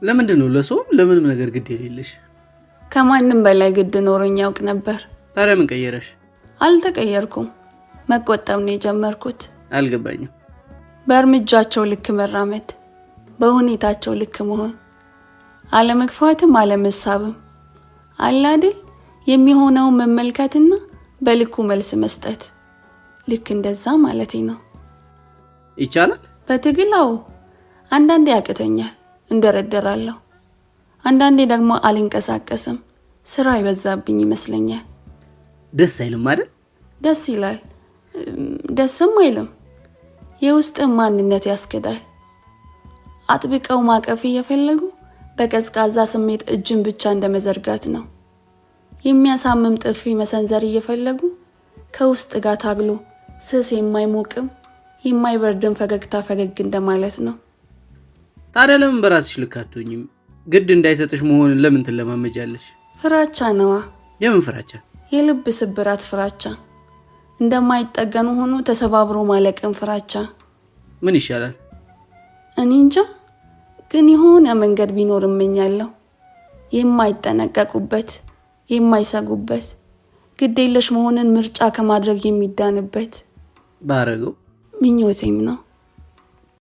ለምንድን ነው ለሰው ለምንም ነገር ግድ የሌለሽ? ከማንም በላይ ግድ ኖሮኝ ያውቅ ነበር። ታዲያ ምን ቀየረሽ? አልተቀየርኩም። መቆጠብ ነው የጀመርኩት። አልገባኝም። በእርምጃቸው ልክ መራመድ፣ በሁኔታቸው ልክ መሆን፣ አለመግፋትም አለመሳብም፣ አላድል የሚሆነው መመልከትና በልኩ መልስ መስጠት። ልክ እንደዛ ማለቴ ነው። ይቻላል? በትግላው አንዳንዴ ያቅተኛል፣ እንደረደራለሁ። አንዳንዴ ደግሞ አልንቀሳቀስም፣ ስራ ይበዛብኝ ይመስለኛል። ደስ አይልም አይደል? ደስ ይላል፣ ደስም አይልም። የውስጥ ማንነት ያስከዳል። አጥብቀው ማቀፍ እየፈለጉ በቀዝቃዛ ስሜት እጅን ብቻ እንደመዘርጋት ነው። የሚያሳምም ጥፊ መሰንዘር እየፈለጉ ከውስጥ ጋር ታግሎ ስስ የማይሞቅም የማይበርድም ፈገግታ ፈገግ እንደማለት ነው። ታዲያ ለምን በራስሽ ልክ አትሆኝም? ግድ እንዳይሰጥሽ መሆንን ለምን ትለማመጃለሽ? ፍራቻ ነዋ። የምን ፍራቻ? የልብ ስብራት ፍራቻ፣ እንደማይጠገኑ ሆኖ ተሰባብሮ ማለቅን ፍራቻ። ምን ይሻላል? እኔ እንጃ፣ ግን የሆነ መንገድ ቢኖር እመኛለሁ። የማይጠነቀቁበት፣ የማይሰጉበት፣ ግዴለሽ መሆንን ምርጫ ከማድረግ የሚዳንበት። ባረገው ምኞቴም ነው።